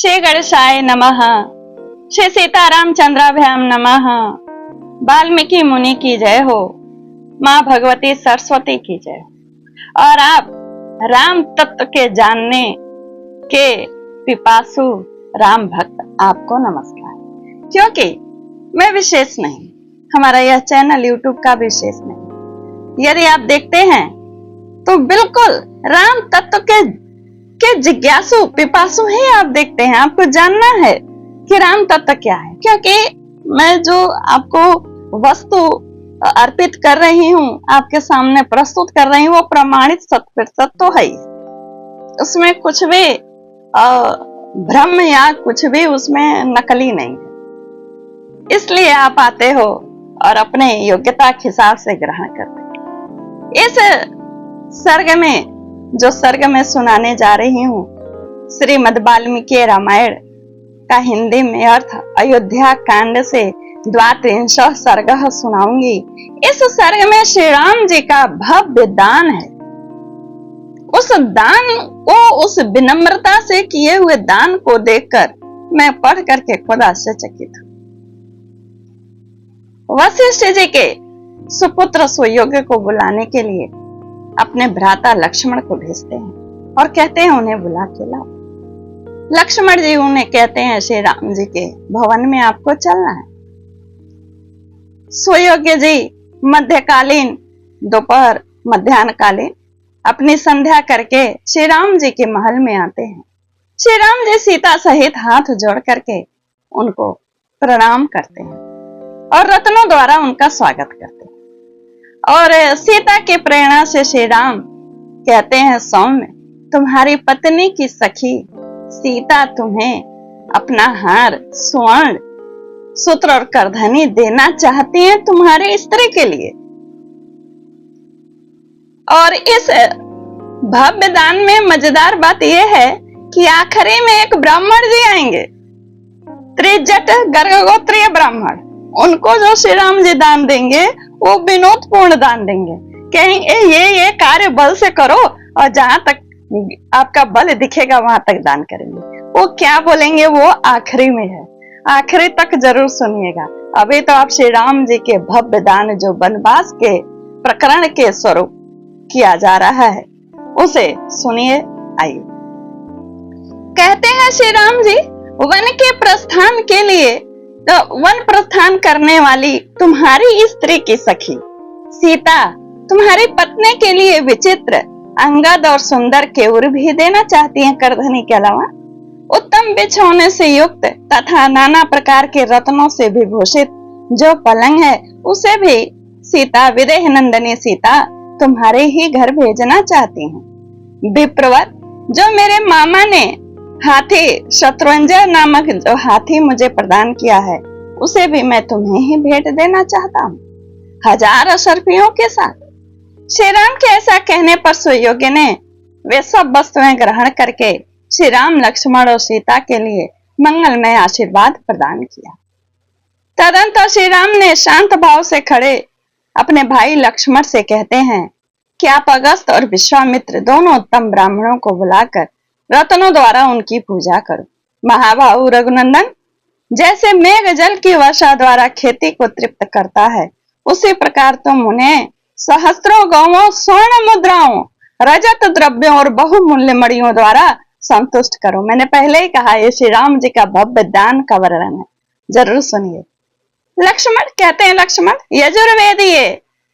श्री गणेशाय नमः। श्री सीतारामचंद्राभ्याम नमः। वाल्मीकि मुनि की जय हो। माँ भगवती सरस्वती की जय हो। और आप राम तत्व के जानने के पिपासु राम भक्त, आपको नमस्कार। क्योंकि मैं विशेष नहीं, हमारा यह चैनल यूट्यूब का विशेष नहीं। यदि आप देखते हैं तो बिल्कुल राम तत्व के जिज्ञासु पिपासु ही आप देखते हैं। आपको जानना है कि राम तत्व क्या है। क्योंकि मैं जो आपको वस्तु अर्पित कर रही हूँ, आपके सामने प्रस्तुत कर रही हूँ, वो प्रमाणित 100% तो है ही। उसमें कुछ भी भ्रम या कुछ भी उसमें नकली नहीं है। इसलिए आप आते हो और अपने योग्यता के हिसाब से ग्रहण करते हैं। इस सर्ग में जो सर्ग में सुनाने जा रही हूँ, श्रीमद् वाल्मीकि रामायण का हिंदी में अर्थ अयोध्या कांड से 32 सर्ग सुनाऊंगी। इस सर्ग में श्री राम जी का भव्य दान है। उस दान को, उस विनम्रता से किए हुए दान को देखकर मैं पढ़ करके खुद आश्चर्यचकित हूं। वशिष्ठ जी के सुपुत्र सुयोग्य को बुलाने के लिए अपने भ्राता लक्ष्मण को भेजते हैं और कहते हैं उन्हें बुला के लाओ। लक्ष्मण जी उन्हें कहते हैं श्री राम जी के भवन में आपको चलना है। सुयोग्य जी मध्यकालीन, दोपहर मध्याह्न कालीन अपनी संध्या करके श्री राम जी के महल में आते हैं। श्री राम जी सीता सहित हाथ जोड़ करके उनको प्रणाम करते हैं और रत्नों द्वारा उनका स्वागत करते हैं। और सीता के प्रेरणा से श्री राम कहते हैं, सौम्य, तुम्हारी पत्नी की सखी सीता तुम्हें अपना हार, स्वर्ण, सूत्र और करधनी देना चाहती है तुम्हारी स्त्री के लिए। और इस भव्य दान में मजेदार बात यह है कि आखिरी में एक ब्राह्मण जी आएंगे, त्रिजट गर्गगोत्रीय ब्राह्मण। उनको जो श्री राम जी दान देंगे वो विनोदपूर्ण दान देंगे। कहेंगे ये कार्य बल से करो और जहां तक आपका बल दिखेगा वहां तक दान करेंगे। वो क्या बोलेंगे वो आखिरी में है, आखिरी तक जरूर सुनिएगा। अभी तो आप श्री राम जी के भव्य दान जो वनवास के प्रकरण के स्वरूप किया जा रहा है उसे सुनिए। आइए। कहते हैं श्री राम जी, वन के प्रस्थान के लिए, तो वन प्रस्थान करने वाली तुम्हारी स्त्री की सखी सीता तुम्हारी पत्नी के लिए विचित्र, अंगद और सुंदर केऊर भी देना चाहती हैं। करधनी के अलावा उत्तम बिछौने से युक्त तथा नाना प्रकार के रत्नों से विभूषित जो पलंग है उसे भी सीता, विदेह नंदनी सीता तुम्हारे ही घर भेजना चाहती हैं। विप्रवर, जो मेरे मामा ने हाथी शत्रुंजय नामक जो हाथी मुझे प्रदान किया है उसे भी मैं तुम्हें ही भेंट देना चाहता हूँ, 1000 अशर्फियों के साथ। श्री राम के ऐसा कहने पर सुयोग्य ने वे सब वस्तुएं ग्रहण करके श्री राम, लक्ष्मण और सीता के लिए मंगलमय आशीर्वाद प्रदान किया। तदंतर श्री राम ने शांत भाव से खड़े अपने भाई लक्ष्मण से कहते हैं कि आप अगस्त और विश्वामित्र दोनों उत्तम ब्राह्मणों को बुलाकर रत्नों द्वारा उनकी पूजा करो। महाबाहु रघुनंदन, जैसे मेघ जल की वर्षा द्वारा खेती को तृप्त करता है, उसी प्रकार तुम उन्हें सहस्त्रों गौओं, स्वर्ण मुद्राओं, रजत द्रव्यों और बहुमूल्य मणियों द्वारा संतुष्ट करो। मैंने पहले ही कहा ये श्री राम जी का भव्य दान का वर्णन है, जरूर सुनिए। लक्ष्मण कहते हैं, लक्ष्मण यजुर्वेदीय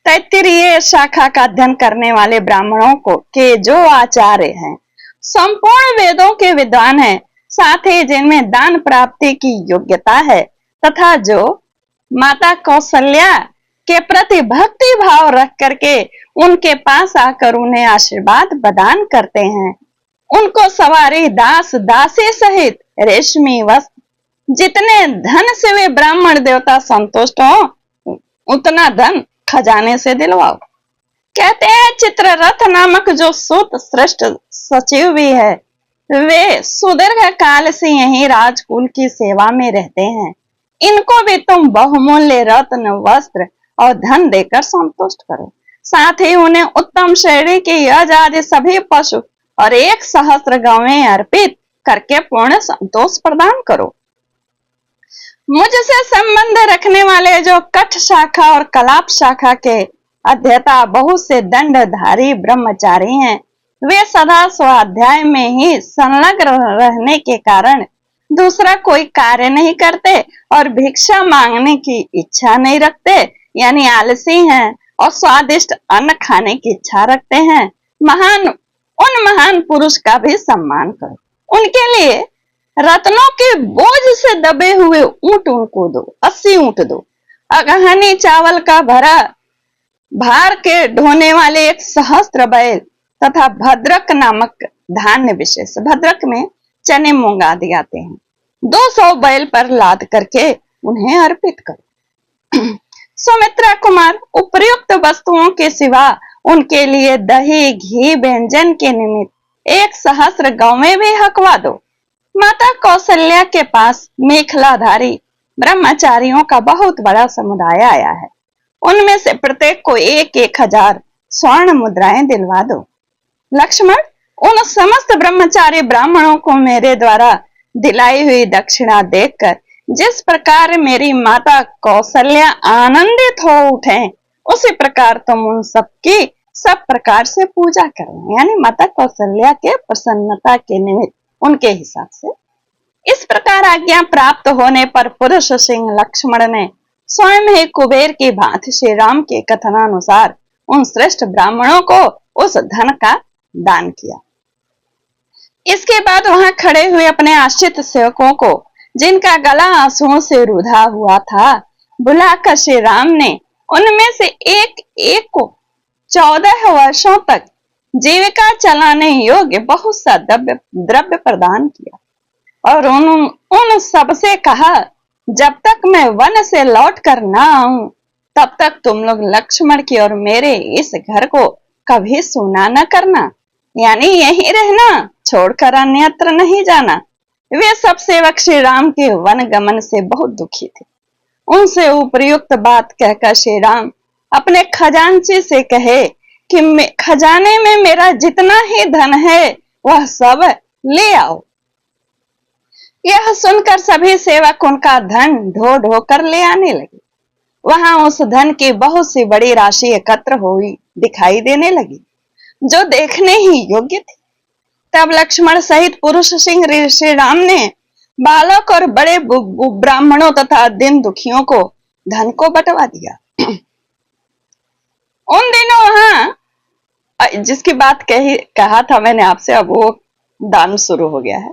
तैत्तिरीय शाखा का अध्ययन करने वाले ब्राह्मणों को के जो आचार्य हैं, संपूर्ण वेदों के विद्वान हैं, साथ ही जिनमें दान प्राप्ति की योग्यता है तथा जो माता कौशल्या के प्रति भक्ति भाव रख करके उनके पास आकर उन्हें आशीर्वाद प्रदान करते हैं, उनको सवारी दास दासी सहित रेशमी वस्त्र, जितने धन से वे ब्राह्मण देवता संतुष्ट हो उतना धन खजाने से दिलवाओ। कहते हैं चित्ररथ नामक जो सूत श्रेष्ठ सचिव भी है, वे सुदीर्घ काल से यही राजकुल की सेवा में रहते हैं। इनको भी तुम बहुमूल्य रत्न, वस्त्र और धन देकर संतुष्ट करो। साथ ही उन्हें उत्तम श्रेणी के यज आदि सभी पशु और 1 सहस्त्र गौएं अर्पित करके पूर्ण संतोष प्रदान करो। मुझसे संबंध रखने वाले जो कठ शाखा और कलाप शाखा के अध्येता बहुत से दंडधारी ब्रह्मचारी हैं, वे सदा स्वाध्याय में ही संलग्न रहने के कारण दूसरा कोई कार्य नहीं करते और भिक्षा मांगने की इच्छा नहीं रखते, यानी आलसी हैं और स्वादिष्ट अन्न खाने की इच्छा रखते हैं। उन महान पुरुष का भी सम्मान करो। उनके लिए रत्नों के बोझ से दबे हुए ऊंट उनको दो, 80 ऊंट दो। अगहनी चावल का भरा भार के ढोने वाले 1 सहस्त्र बैल तथा भद्रक नामक धान्य विशेष, भद्रक में चने मूंग आदि आते हैं, 200 बैल पर लाद करके उन्हें अर्पित करो। सुमित्रा कुमार, उपर्युक्त वस्तुओं के सिवा उनके लिए दही घी व्यंजन के निमित्त 1 सहस्त्र गौवें भी हकवा दो। माता कौशल्या के पास मेखलाधारी ब्रह्मचारियों का बहुत बड़ा समुदाय आया है, उनमें से प्रत्येक को 1,000 स्वर्ण मुद्राएं दिलवा दो। लक्ष्मण, उन समस्त ब्रह्मचारी ब्राह्मणों को मेरे द्वारा दिलाई हुई दक्षिणा देखकर जिस प्रकार मेरी माता कौशल्या आनंदित हो उठे, उसी प्रकार तुम उन सबकी सब प्रकार से पूजा करो, यानी माता कौशल्या के प्रसन्नता के निमित्त उनके हिसाब से। इस प्रकार आज्ञा प्राप्त होने पर पुरुष सिंह लक्ष्मण ने स्वयं ही कुबेर की भांति श्री राम के कथनानुसार उन श्रेष्ठ ब्राह्मणों को उस धन का दान किया। इसके बाद वहां खड़े हुए अपने आश्रित सेवकों को, जिनका गला आंसुओं से रुधा हुआ था, बुलाकर श्री राम ने उनमें से एक एक को 14 वर्षों तक जीविका चलाने योग्य बहुत सा द्रव्य प्रदान किया और उन सबसे कहा, जब तक मैं वन से लौट कर ना आऊं तब तक तुम लोग लक्ष्मण की और मेरे इस घर को कभी सूना न करना, यानी यहीं रहना, छोड़कर अन्यत्र नहीं जाना। वे सब सेवक श्री राम के वन गमन से बहुत दुखी थे। उनसे उपयुक्त बात कहकर श्री राम अपने खजांची से कहे कि खजाने में मेरा जितना ही धन है वह सब ले आओ। यह सुनकर सभी सेवक उनका धन ढो ढो कर ले आने लगे। वहां उस धन की बहुत सी बड़ी राशि एकत्र हुई दिखाई देने लगी, जो देखने ही योग्य थी। तब लक्ष्मण सहित पुरुष सिंह श्री राम ने बालक और बड़े ब्राह्मणों तथा दिन दुखियों को धन को बंटवा दिया। उन दिनों वहां जिसकी बात कहा था मैंने आपसे, अब वो दान शुरू हो गया है।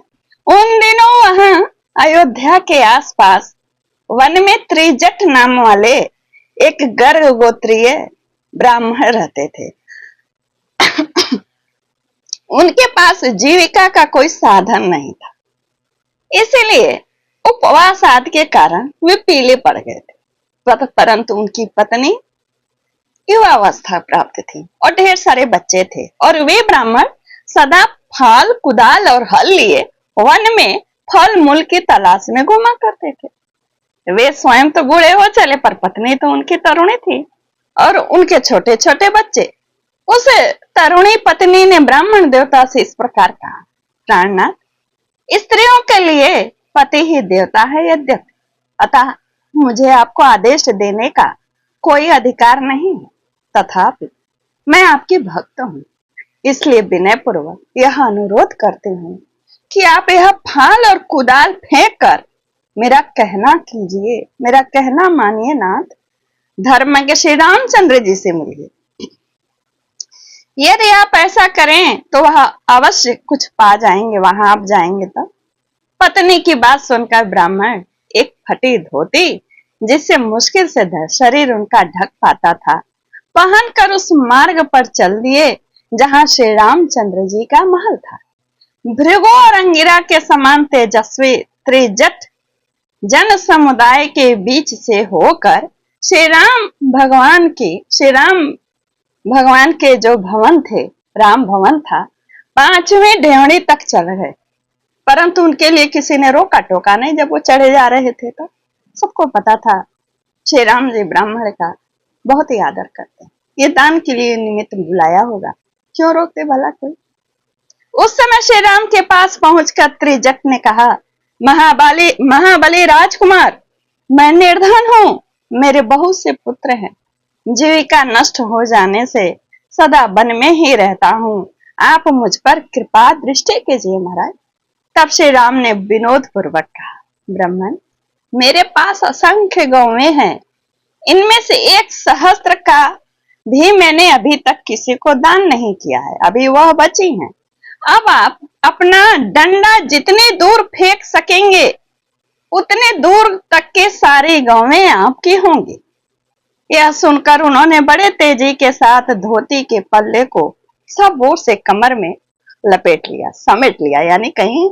उन दिनों वहां अयोध्या के आसपास वन में त्रिजट नाम वाले एक गर्ग गोत्रीय ब्राह्मण रहते थे। उनके पास जीविका का कोई साधन नहीं था, इसीलिए उपवास आदि के कारण वे पीले पड़ गए थे। परंतु उनकी पत्नी युवावस्था प्राप्त थी और ढेर सारे बच्चे थे, और वे ब्राह्मण सदा फाल कुदाल और हल लिए वन में फल मूल की तलाश में घूमा करते थे। वे स्वयं तो बूढ़े हो चले, पर पत्नी तो उनकी तरुणी थी और उनके छोटे छोटे बच्चे। उस तरुणी पत्नी ने ब्राह्मण देवता से इस प्रकार कहा, प्राणनाथ, स्त्रियों के लिए पति ही देवता है यद्यपि, अतः मुझे आपको आदेश देने का कोई अधिकार नहीं है, तथापि मैं आपकी भक्त हूं, इसलिए विनय पूर्वक यह अनुरोध करती हूँ कि आप यह फाल और कुदाल फेंक कर मेरा कहना कीजिए, मेरा कहना मानिए नाथ। धर्म के श्री रामचंद्र जी से मिलिए। यदि आप ऐसा करें तो वह अवश्य कुछ पा जाएंगे, वहां आप जाएंगे तो। पत्नी की बात सुनकर ब्राह्मण एक फटी धोती, जिससे मुश्किल से शरीर उनका ढक पाता था, पहनकर उस मार्ग पर चल दिए जहां श्री रामचंद्र जी का महल था। भृगु और अंगिरा के समान तेजस्वी त्रिजट जन समुदाय के बीच से होकर श्री राम भगवान के जो भवन थे, राम भवन था, 5वीं ढेवड़ी तक चल गए, परंतु उनके लिए किसी ने रोका टोका नहीं। जब वो चढ़े जा रहे थे तो सबको पता था श्री राम जी ब्राह्मण का बहुत ही आदर करते हैं, ये दान के लिए निमित्त बुलाया होगा, क्यों रोकते भला कोई। उस समय श्री राम के पास पहुंचकर त्रिजट ने कहा, महाबली महाबली राजकुमार, मैं निर्धन हूं, मेरे बहुत से पुत्र हैं, जीविका नष्ट हो जाने से सदा वन में ही रहता हूं, आप मुझ पर कृपा दृष्टि कीजिए महाराज। तब श्री राम ने विनोद पूर्वक कहा, ब्राह्मण, मेरे पास असंख्य गौवें हैं, इनमें से एक सहस्त्र का भी मैंने अभी तक किसी को दान नहीं किया है, अभी वह बची हैं। अब आप अपना डंडा जितने दूर फेंक सकेंगे उतने दूर तक के सारी गौवें आपकी होंगी। यह सुनकर उन्होंने बड़े तेजी के साथ धोती के पल्ले को सब ओर से कमर में लपेट लिया, समेट लिया, यानी कहीं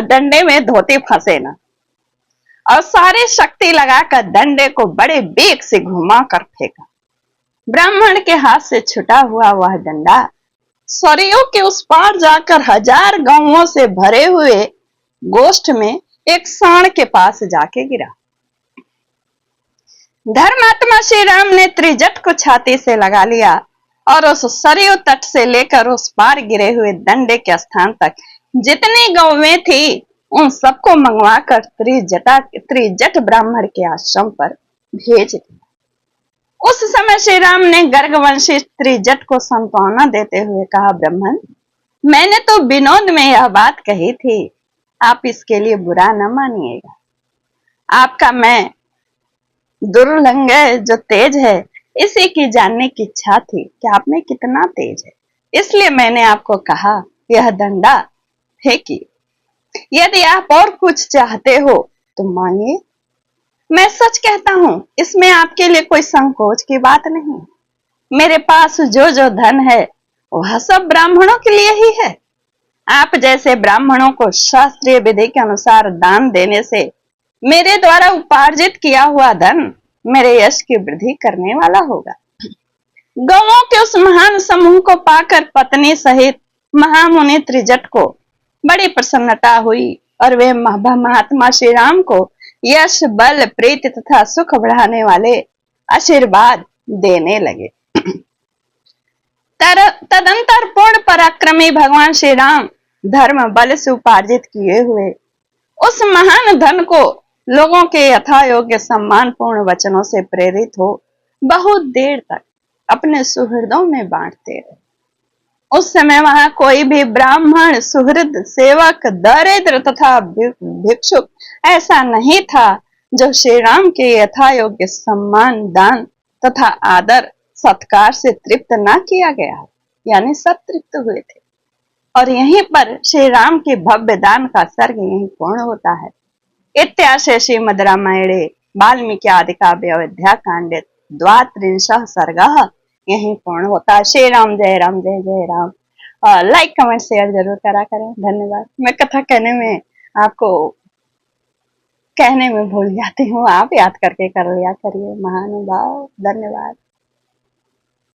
डंडे में धोती फंसे ना, और सारी शक्ति लगाकर डंडे को बड़े बेग से घुमा कर फेंका। ब्राह्मण के हाथ से छुटा हुआ वह डंडा सरयू के उस पार जाकर 1000 गांवों से भरे हुए गोष्ठ में एक सांड के पास जाके गिरा। धर्मात्मा श्री राम ने त्रिजट को छाती से लगा लिया और उस सरयू तट से लेकर उस पार गिरे हुए डंडे के स्थान तक जितनी गौवें थी उन सबको मंगवा कर त्रिजट ब्राह्मण के आश्रम पर भेज दिया। उस समय श्री राम ने गर्गवंशी त्रिजट को सांत्वना देते हुए कहा, ब्राह्मण, मैंने तो विनोद में यह बात कही थी, आप इसके लिए बुरा न मानिएगा। आपका मैं दुर्लंघ जो तेज है इसी की जानने की इच्छा थी कि आप में कितना तेज है, इसलिए मैंने आपको कहा यह डंडा फेंकिए। यदि आप और कुछ चाहते हो तो मांगिए। मैं सच कहता हूं, इसमें आपके लिए कोई संकोच की बात नहीं। मेरे पास जो जो धन है वह सब ब्राह्मणों के लिए ही है। आप जैसे ब्राह्मणों को शास्त्रीय विधि के अनुसार दान देने से मेरे द्वारा उपार्जित किया हुआ धन मेरे यश की वृद्धि करने वाला होगा। गौओं के उस महान समूह को पाकर पत्नी सहित महामुनि त्रिजट को बड़ी प्रसन्नता हुई और वे महात्मा श्री राम को यश, बल, प्रीति तथा सुख बढ़ाने वाले आशीर्वाद देने लगे। तदंतर पूर्ण पराक्रमी भगवान श्री राम धर्म बल से उपार्जित किए हुए उस महान धन को लोगों के यथा योग्य सम्मान पूर्ण वचनों से प्रेरित हो बहुत देर तक अपने सुहृदों में बांटते रहे। उस समय वहां कोई भी ब्राह्मण, सुहृद, सेवक, दरिद्र तथा भिक्षुक ऐसा नहीं था जो श्री राम के यथा योग्य सम्मान, दान तथा आदर सत्कार से तृप्त न किया गया, यानी सब तृप्त हुए थे। और यहीं पर श्री राम के भव्य दान का सर्ग यहीं पूर्ण होता है। इत्याशय श्रीमद् रामायणे वाल्मीकि आदि काव्य अयोध्या कांडे 32 सर्गः यहीं पूर्ण होता है। श्री राम जय राम, जय जय राम। लाइक कमेंट शेयर जरूर करा करें। धन्यवाद। मैं कथा कहने में आपको कहने में भूल जाती हूँ, आप याद करके कर लिया करिए। महानुभाव, धन्यवाद।